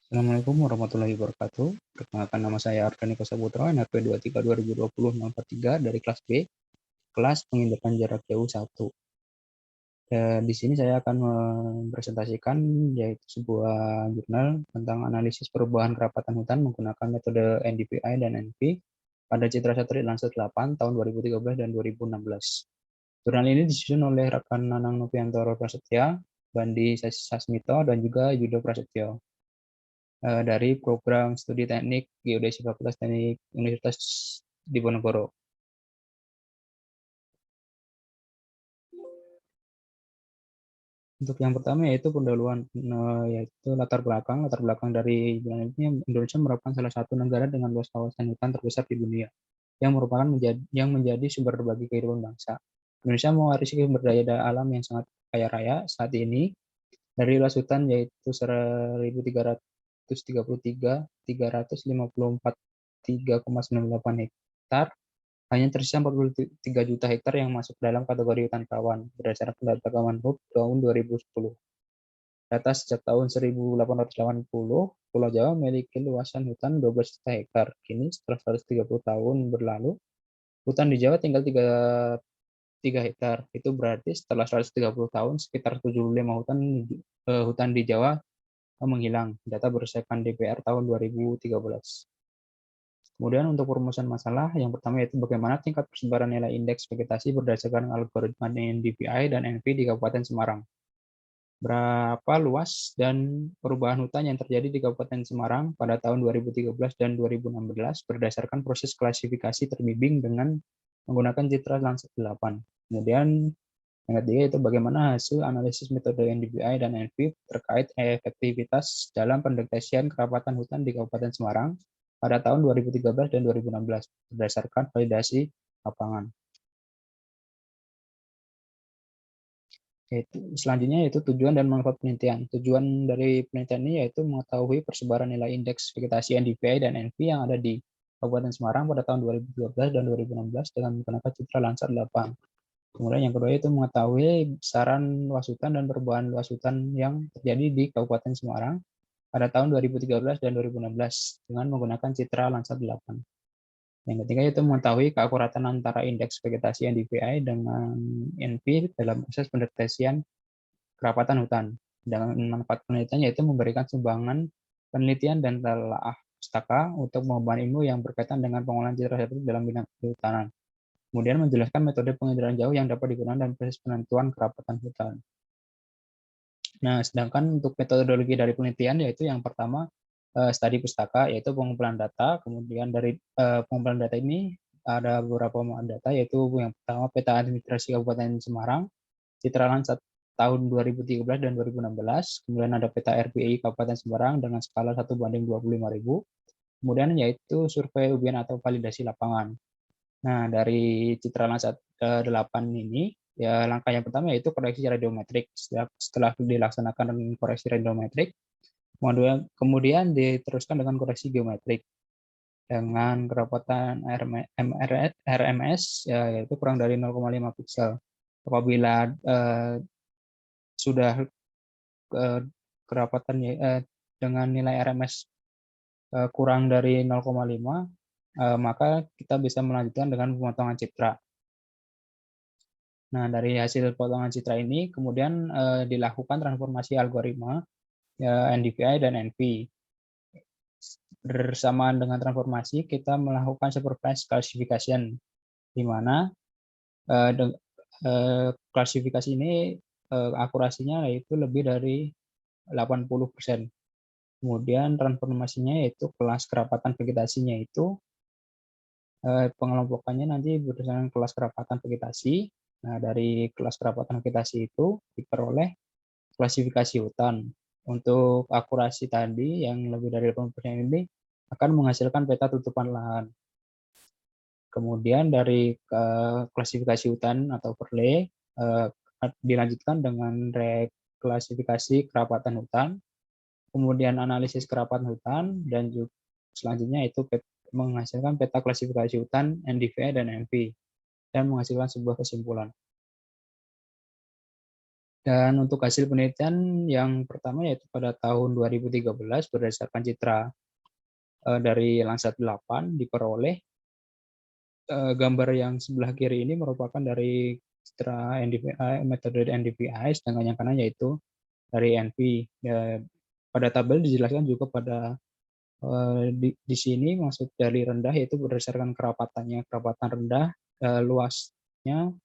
Assalamualaikum warahmatullahi wabarakatuh. Perkenalkan, nama saya Arkaniko Saputra, NRP 23/2020-043 dari kelas B, kelas pengindakan jarak jauh 1. Di sini saya akan mempresentasikan yaitu sebuah jurnal tentang analisis perubahan kerapatan hutan menggunakan metode NDVI dan NV pada citra satelit Landsat 8 tahun 2013 dan 2016. Jurnal ini disusun oleh rekan Nanang Noviantoro Prasetya, Bandi Sasmito, dan juga Yudo Prasetyo dari program studi teknik geodesi Fakultas Teknik Universitas Diponegoro. Untuk yang pertama yaitu pendahuluan, yaitu latar belakang dari Indonesia merupakan salah satu negara dengan luas kawasan hutan terbesar di dunia yang menjadi sumber bagi kehidupan bangsa. Indonesia mewarisi sumber daya alam yang sangat kaya raya saat ini dari luas hutan yaitu 1.333.354,98 hektar. Hanya tersisa 43 juta hektar yang masuk dalam kategori hutan rawan berdasarkan data Kemenhub tahun 2010. Data sejak tahun 1880, Pulau Jawa memiliki luasan hutan 12 juta hektar. Kini setelah 130 tahun berlalu, hutan di Jawa tinggal 3 hektar. Itu berarti setelah 130 tahun sekitar 75 hutan di Jawa menghilang. Data berdasarkan DPR tahun 2013. Kemudian untuk perumusan masalah, yang pertama yaitu bagaimana tingkat persebaran nilai indeks vegetasi berdasarkan algoritma NDVI dan NV di Kabupaten Semarang. Berapa luas dan perubahan hutan yang terjadi di Kabupaten Semarang pada tahun 2013 dan 2016 berdasarkan proses klasifikasi terbimbing dengan menggunakan citra Landsat 8. Kemudian yang ketiga itu bagaimana hasil analisis metode NDVI dan NV terkait efektivitas dalam pendeteksian kerapatan hutan di Kabupaten Semarang pada tahun 2013 dan 2016 berdasarkan validasi lapangan. Selanjutnya yaitu tujuan dan manfaat penelitian. Tujuan dari penelitian ini yaitu mengetahui persebaran nilai indeks vegetasi NDVI dan NV yang ada di Kabupaten Semarang pada tahun 2012 dan 2016 dengan menggunakan citra Landsat 8. Kemudian yang kedua itu mengetahui besaran luas hutan dan perubahan luas hutan yang terjadi di Kabupaten Semarang pada tahun 2013 dan 2016 dengan menggunakan citra Landsat 8. Yang ketiga itu mengetahui keakuratan antara indeks vegetasi NDVI dengan NV dalam proses pendeteksian kerapatan hutan. Dengan manfaat penelitian yaitu memberikan sumbangan penelitian dan telaah pustaka untuk pengembangan ilmu yang berkaitan dengan pengolahan citra satelit dalam bidang kehutanan. Kemudian menjelaskan metode penginderaan jauh yang dapat digunakan dalam proses penentuan kerapatan hutan. Nah, sedangkan untuk metodologi dari penelitian yaitu yang pertama studi pustaka, yaitu pengumpulan data. Kemudian dari pengumpulan data ini ada beberapa data, yaitu yang pertama peta administrasi Kabupaten Semarang, citra Landsat tahun 2013 dan 2016. Kemudian ada peta RPI Kabupaten Semarang dengan skala 1:25.000. Kemudian yaitu survei ujian atau validasi lapangan. Nah, dari citra Landsat 8 ini, ya langkah yang pertama yaitu koreksi radiometrik. Setelah dilaksanakan koreksi radiometrik, kemudian diteruskan dengan koreksi geometrik dengan kerapatan RMS yaitu kurang dari 0,5 piksel. Apabila sudah kerapatan dengan nilai RMS kurang dari 0,5, maka kita bisa melanjutkan dengan pemotongan citra. Nah, dari hasil potongan citra ini kemudian dilakukan transformasi algoritma NDVI dan NV. Bersamaan dengan transformasi, kita melakukan supervised classification, di mana klasifikasi ini akurasinya yaitu lebih dari 80%. Kemudian transformasinya yaitu kelas kerapatan vegetasinya itu pengelompokannya nanti berdasarkan kelas kerapatan vegetasi. Nah, dari kelas kerapatan vegetasi itu diperoleh klasifikasi hutan. Untuk akurasi tadi yang lebih dari 80% ini akan menghasilkan peta tutupan lahan. Kemudian dari klasifikasi hutan atau overlay dilanjutkan dengan reklasifikasi kerapatan hutan, kemudian analisis kerapatan hutan, dan juga selanjutnya itu menghasilkan peta klasifikasi hutan NDVI dan NV dan menghasilkan sebuah kesimpulan. Dan untuk hasil penelitian yang pertama yaitu pada tahun 2013 berdasarkan citra dari Landsat 8 diperoleh gambar yang sebelah kiri ini merupakan dari citra NDVI, metode NDVI, sedangkan yang kanan yaitu dari NV. Ya, pada tabel dijelaskan juga pada di sini maksud dari rendah yaitu berdasarkan kerapatannya. Kerapatan rendah luasnya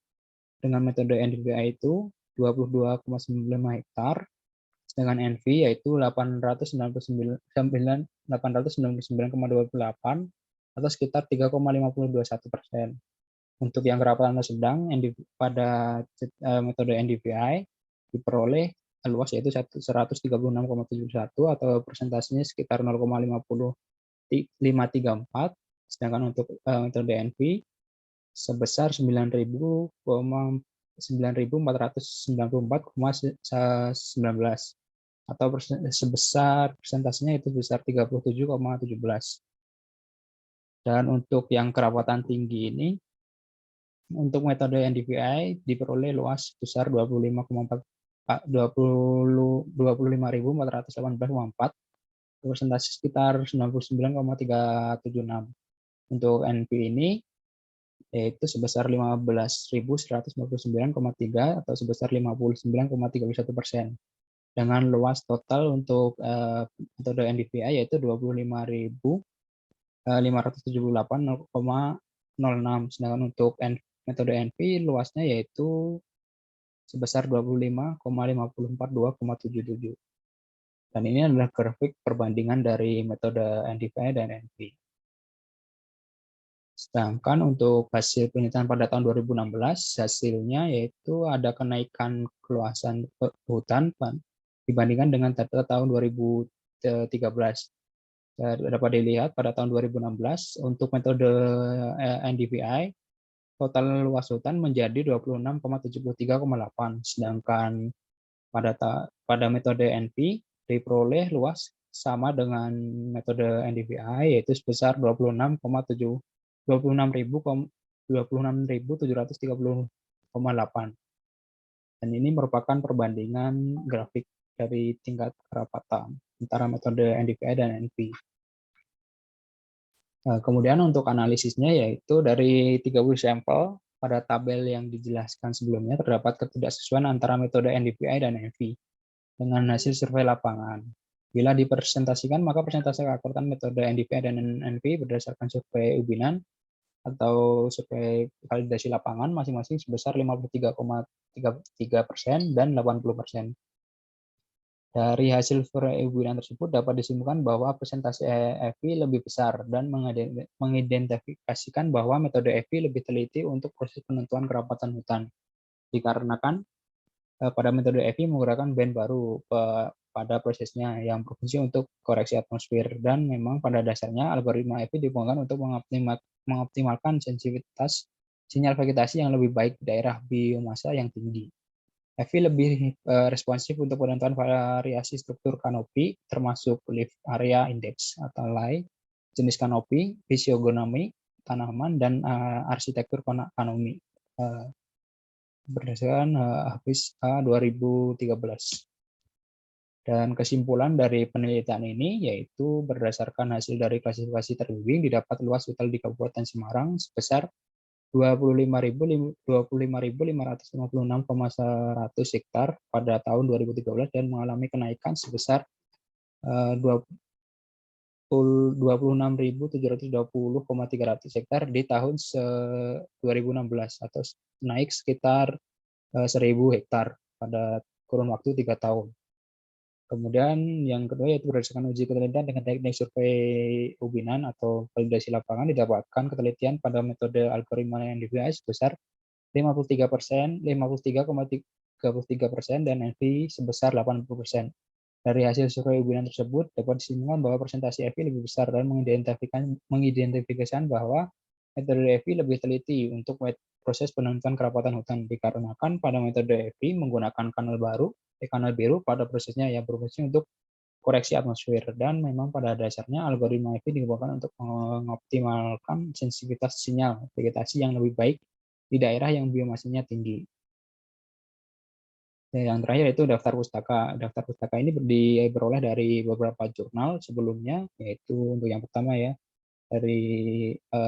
dengan metode NDVI itu 22,95 hektar, sedangkan NV yaitu 899,28 atau sekitar 3,5021%. Untuk yang kerapatan sedang pada metode NDVI diperoleh luas yaitu 136,71 atau presentasinya sekitar 0,534, sedangkan untuk metode NV sebesar 9.494,19 atau sebesar presentasinya itu sebesar 37,17. Dan untuk yang kerapatan tinggi ini, untuk metode NDVI diperoleh luas sebesar 25.418,4, presentasi sekitar 99,376. Untuk NP ini yaitu sebesar 15.159,3 atau sebesar 59,31%. Dengan luas total untuk metode NDVI yaitu 25.578,06, sedangkan untuk metode NP luasnya yaitu sebesar 25,542,77. Dan ini adalah grafik perbandingan dari metode NDVI dan NP. Sedangkan untuk hasil penelitian pada tahun 2016, hasilnya yaitu ada kenaikan keluasan hutan dibandingkan dengan data tahun 2013. Dapat dilihat pada tahun 2016 untuk metode NDVI total luas hutan menjadi 26,73,8, sedangkan pada metode NP diperoleh luas sama dengan metode NDVI yaitu sebesar 26,730,8. Dan ini merupakan perbandingan grafik dari tingkat kerapatan antara metode NDVI dan NP. Kemudian untuk analisisnya yaitu dari 30 sampel pada tabel yang dijelaskan sebelumnya terdapat ketidaksesuaian antara metode NDVI dan NV dengan hasil survei lapangan. Bila dipresentasikan, maka persentase keakuratan metode NDVI dan NV berdasarkan survei ubinan atau survei validasi lapangan masing-masing sebesar 53,33% dan 80%. Dari hasil survei ubinan tersebut dapat disimpulkan bahwa presentasi EFI lebih besar dan mengidentifikasikan bahwa metode EFI lebih teliti untuk proses penentuan kerapatan hutan. Dikarenakan pada metode EFI menggunakan band baru pada prosesnya yang berfungsi untuk koreksi atmosfer, dan memang pada dasarnya algoritma EFI digunakan untuk mengoptimalkan sensitivitas sinyal vegetasi yang lebih baik di daerah biomasa yang tinggi. EFI lebih responsif untuk penentuan variasi struktur kanopi, termasuk leaf area index atau LAI, jenis kanopi, fisiogonomi tanaman, dan arsitektur kanopi berdasarkan Hafiz A 2013. Dan kesimpulan dari penelitian ini yaitu berdasarkan hasil dari klasifikasi terbimbing didapat luas total di Kabupaten Semarang sebesar 25.556,100 hektar pada tahun 2013 dan mengalami kenaikan sebesar 26.720,300 hektar di tahun 2016 atau naik sekitar 1.000 hektar pada kurun waktu 3 tahun. Kemudian yang kedua yaitu berdasarkan uji ketelitian dengan teknik survei ubinan atau validasi lapangan didapatkan ketelitian pada metode algoritma NDVI sebesar 53%, 53,33% dan NV sebesar 80%. Dari hasil survei ubinan tersebut dapat disimpulkan bahwa presentasi EFI lebih besar dan mengidentifikasikan bahwa metode EFI lebih teliti untuk proses penentuan kerapatan hutan dikarenakan pada metode EFI menggunakan kanal biru pada prosesnya yang berfungsi untuk koreksi atmosfer, dan memang pada dasarnya algoritma EFI digunakan untuk mengoptimalkan sensitivitas sinyal vegetasi yang lebih baik di daerah yang biomasanya tinggi. Yang terakhir itu daftar pustaka. Daftar pustaka ini diperoleh dari beberapa jurnal sebelumnya, yaitu untuk yang pertama ya,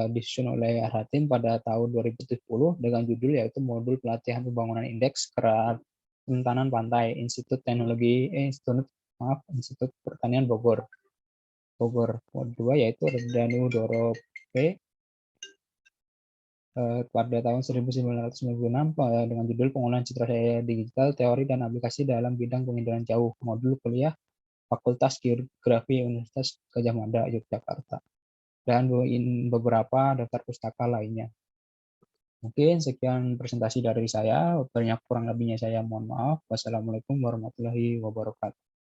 disusun oleh Hatim pada tahun 2010 dengan judul yaitu Modul Pelatihan Pembangunan Indeks Kerentanan Pantai Institut Pertanian Bogor. Kedua yaitu Danu Doro P pada tahun 1996 dengan judul Pengolahan Citra Daya Digital, Teori dan Aplikasi dalam Bidang Penginderaan Jauh, modul kuliah Fakultas Geografi Universitas Gadjah Mada, Yogyakarta, dan beberapa daftar pustaka lainnya. Mungkin sekian presentasi dari saya, banyak kurang lebihnya saya mohon maaf. Wassalamualaikum warahmatullahi wabarakatuh.